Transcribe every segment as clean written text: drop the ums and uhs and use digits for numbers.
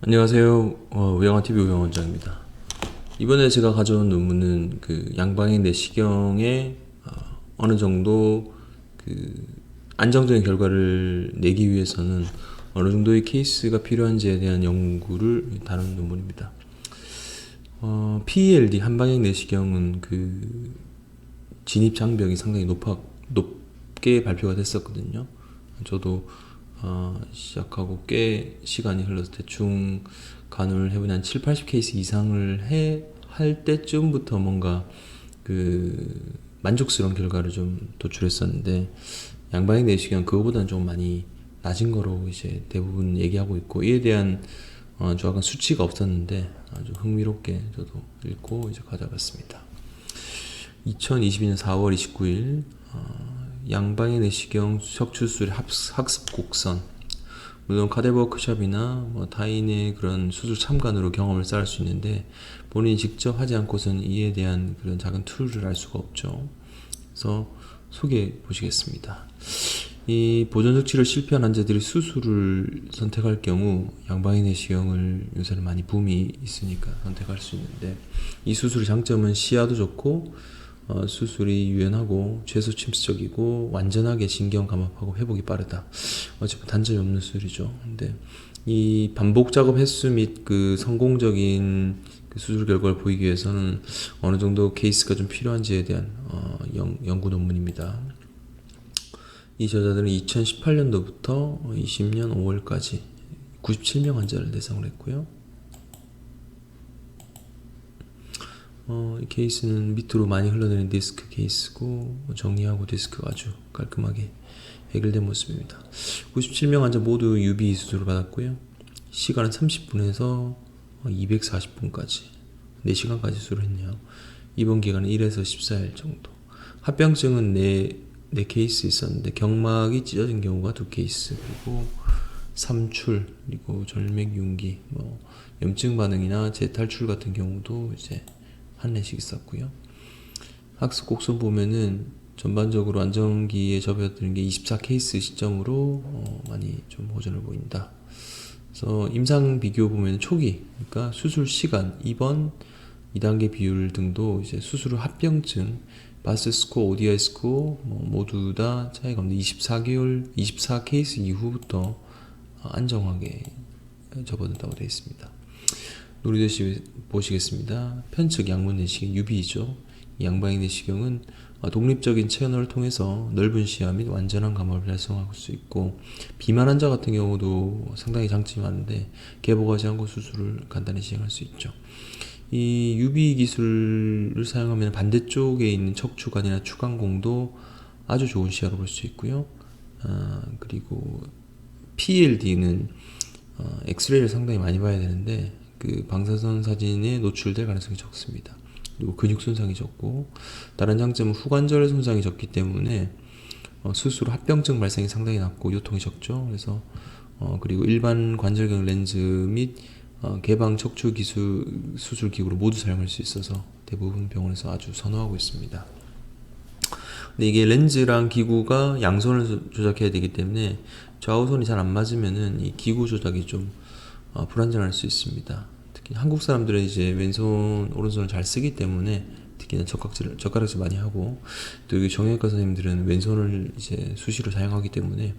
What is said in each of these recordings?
안녕하세요. 우영아TV 우영원장입니다. 이번에 제가 가져온 논문은 그 양방향 내시경에 어느 정도 그 안정적인 결과를 내기 위해서는 어느 정도의 케이스가 필요한지에 대한 연구를 다룬 논문입니다. PELD 한방향 내시경은 그 진입 장벽이 상당히 높게 발표가 됐었거든요. 저도 시작하고 꽤 시간이 흘러서 대충 간호를 해보니 한 7, 80케이스 이상을 할 때쯤부터 뭔가 그 만족스러운 결과를 좀 도출했었는데, 양방향 내시경 그거보다는 좀 많이 낮은 거로 이제 대부분 얘기하고 있고, 이에 대한 정확한 수치가 없었는데 아주 흥미롭게 저도 읽고 이제 가져갔습니다. 2022년 4월 29일 양방향 내시경 척추수술 학습 곡선, 물론 카데 워크숍이나 타인의 그런 수술 참관으로 경험을 쌓을 수 있는데, 본인이 직접 하지 않고서는 이에 대한 그런 작은 툴을 알 수가 없죠. 그래서 소개해 보시겠습니다. 이 보존적 치료 실패한 환자들이 수술을 선택할 경우 양방향 내시경을 요새는 많이 붐이 있으니까 선택할 수 있는데, 이 수술의 장점은 시야도 좋고 수술이 유연하고 최소 침수적이고 완전하게 신경 감압하고 회복이 빠르다. 어차피 단점이 없는 수술이죠. 근데 이 반복 작업 횟수 및 그 성공적인 그 수술 결과를 보이기 위해서는 어느 정도 케이스가 좀 필요한지에 대한 연구 논문입니다. 이 저자들은 2018년도부터 20년 5월까지 97명 환자를 대상으로 했고요. 이 케이스는 밑으로 많이 흘러내리는 디스크 케이스고, 정리하고 디스크가 아주 깔끔하게 해결된 모습입니다. 97명 환자 모두 UB 수술을 받았고요. 시간은 30분에서 240분까지 4시간까지 수술을 했네요. 입원 기간은 1에서 14일 정도. 합병증은 4케이스 있었는데 경막이 찢어진 경우가 2케이스, 그리고 삼출, 그리고 절맥 융기, 염증 반응이나 재탈출 같은 경우도 이제 한례씩 있었고요. 학습 곡선 보면은 전반적으로 안정기에 접어드는 게 24케이스 시점으로 많이 좀 호전을 보인다. 그래서 임상 비교 보면 초기, 그러니까 수술 시간, 입원, 2단계 비율 등도 이제 수술 후 합병증, 바스 스코어, ODI 스코어 모두 다 차이가 없는데 24케이스 이후부터 안정하게 접어든다고 되어 있습니다. 노리듯이 보시겠습니다. 편측 양문 내시경 UB이죠. 양방향 내시경은 독립적인 채널을 통해서 넓은 시야 및 완전한 감압을 달성할 수 있고, 비만 환자 같은 경우도 상당히 장점이 많은데 개복하지 않고 수술을 간단히 시행할 수 있죠. 이 UB 기술을 사용하면 반대쪽에 있는 척추관이나 추간공도 아주 좋은 시야로 볼 수 있고요. 그리고 PLD는 엑스레이를 상당히 많이 봐야 되는데 그 방사선 사진에 노출될 가능성이 적습니다. 그리고 근육 손상이 적고, 다른 장점은 후관절 손상이 적기 때문에 수술 후 합병증 발생이 상당히 낮고 요통이 적죠. 그래서 그리고 일반 관절경 렌즈 및 개방 척추 기술 수술 기구로 모두 사용할 수 있어서 대부분 병원에서 아주 선호하고 있습니다. 근데 이게 렌즈랑 기구가 양손을 조작해야 되기 때문에 좌우손이 잘 안 맞으면은 이 기구 조작이 좀 불안정할 수 있습니다. 특히 한국 사람들은 이제 왼손, 오른손을 잘 쓰기 때문에 특히나 젓가락질 많이 하고, 또 여기 정형외과 선생님들은 왼손을 이제 수시로 사용하기 때문에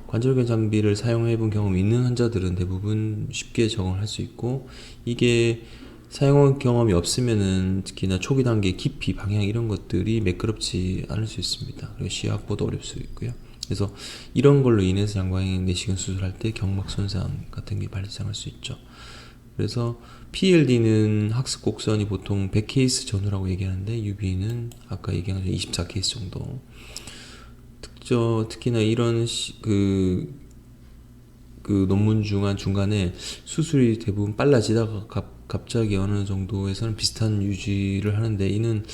관절경 장비를 사용해 본 경험이 있는 환자들은 대부분 쉽게 적응을 할 수 있고, 이게 사용 경험이 없으면은 특히나 초기 단계 깊이, 방향 이런 것들이 매끄럽지 않을 수 있습니다. 그리고 시야 확보도 어렵을 수 있고요. 그래서 이런 걸로 인해서 양방향 내시경 수술할 때 경막 손상 같은 게 발생할 수 있죠. 그래서 PLD는 학습 곡선이 보통 100케이스 전후라고 얘기하는데 UB는 아까 얘기한 24케이스 정도. 특히나 이런 그 논문 중간에 수술이 대부분 빨라지다가 갑자기 어느 정도에서는 비슷한 유지를 하는데, 이는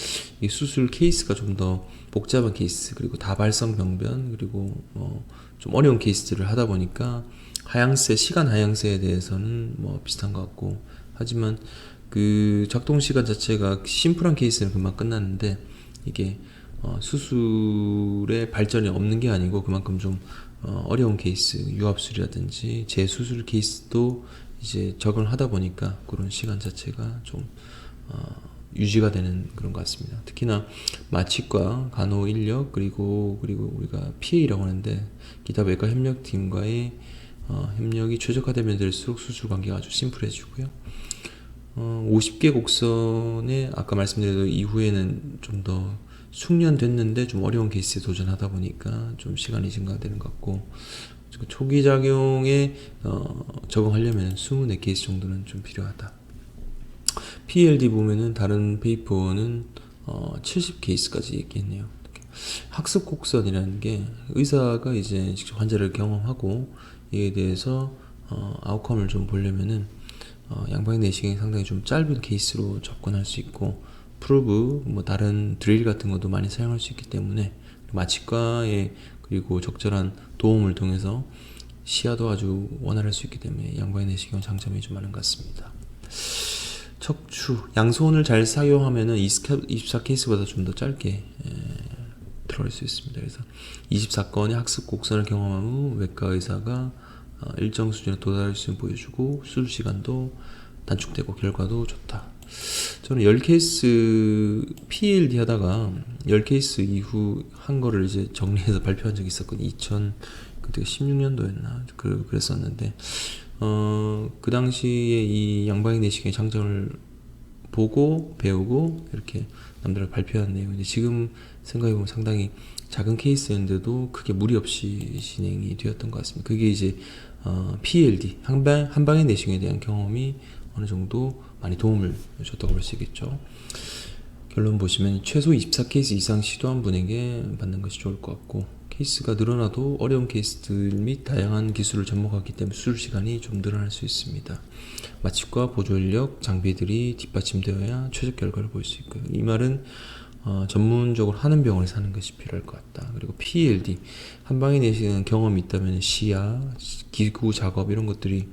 이 수술 케이스가 좀 더 복잡한 케이스, 그리고 다발성 병변, 그리고 좀 어려운 케이스들을 하다 보니까 시간 하향세에 대해서는 비슷한 것 같고, 하지만 그 작동 시간 자체가 심플한 케이스는 금방 끝났는데, 이게 수술에 발전이 없는 게 아니고 그만큼 좀 어려운 케이스, 유압술이라든지 재수술 케이스도 이제 적응을 하다 보니까 그런 시간 자체가 좀 유지가 되는 그런 것 같습니다. 특히나 마취과, 간호 인력, 그리고 우리가 PA라고 하는데 기타 외과 협력팀과의 협력이 최적화되면 될수록 수술 관계가 아주 심플해지고요. 50개 곡선에 아까 말씀드린 이후에는 좀 더 숙련됐는데 좀 어려운 케이스에 도전하다 보니까 좀 시간이 증가되는 것 같고, 초기 작용에 적응하려면 24케이스 정도는 좀 필요하다. PLD 보면은 다른 페이퍼는 70케이스까지 얘기했네요. 학습 곡선이라는 게 의사가 이제 직접 환자를 경험하고 이에 대해서 아웃컴을 좀 보려면은 양방향 내시경이 상당히 좀 짧은 케이스로 접근할 수 있고, 프로브 뭐 다른 드릴 같은 것도 많이 사용할 수 있기 때문에 마취과에 그리고 적절한 도움을 통해서 시야도 아주 원활할 수 있기 때문에 양방향 내시경 장점이 좀 많은 것 같습니다. 척추 양손을 잘 사용하면은 24케이스보다 좀 더 짧게 들어갈 수 있습니다. 그래서 24건의 학습 곡선을 경험한 후 외과 의사가 일정 수준에 도달할 수 있는 보여주고 수술 시간도 단축되고 결과도 좋다. 저는 10케이스 PLD 하다가 10케이스 이후 한 거를 이제 정리해서 발표한 적이 있었거든요. 그때 16년도였나 그랬었는데 그 당시에 이 양방향 내시경의 장점을 보고 배우고 이렇게 남들과 발표한 내용인데, 지금 생각해보면 상당히 작은 케이스였는데도 크게 무리 없이 진행이 되었던 것 같습니다. 그게 이제 PLD 한방향 내시경에 대한 경험이 어느 정도 많이 도움을 줬다고 볼 수 있겠죠. 결론 보시면 최소 24케이스 이상 시도한 분에게 받는 것이 좋을 것 같고, 케이스가 늘어나도 어려운 케이스들 및 다양한 기술을 접목하기 때문에 수술 시간이 좀 늘어날 수 있습니다. 마취과 보조인력 장비들이 뒷받침되어야 최적 결과를 볼 수 있고요. 이 말은 전문적으로 하는 병원에서 하는 것이 필요할 것 같다. 그리고 PLD 한방향 내시경 경험이 있다면 시야, 기구 작업 이런 것들이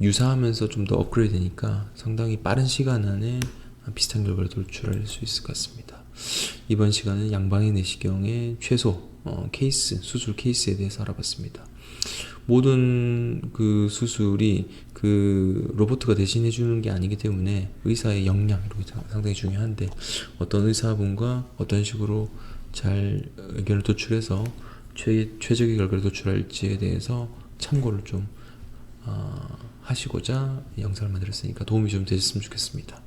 유사하면서 좀 더 업그레이드 되니까 상당히 빠른 시간 안에 비슷한 결과를 도출할 수 있을 것 같습니다. 이번 시간은 양방향 내시경의 최소 수술 케이스에 대해서 알아봤습니다. 모든 그 수술이 그 로봇가 대신해 주는 게 아니기 때문에 의사의 역량 이런 게 상당히 중요한데, 어떤 의사분과 어떤 식으로 잘 의견을 도출해서 최적의 결과를 도출할지에 대해서 참고를 좀 하시고자 영상을 만들었으니까 도움이 좀 되셨으면 좋겠습니다.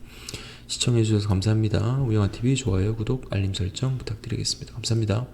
시청해주셔서 감사합니다. 우영아TV 좋아요, 구독, 알림 설정 부탁드리겠습니다. 감사합니다.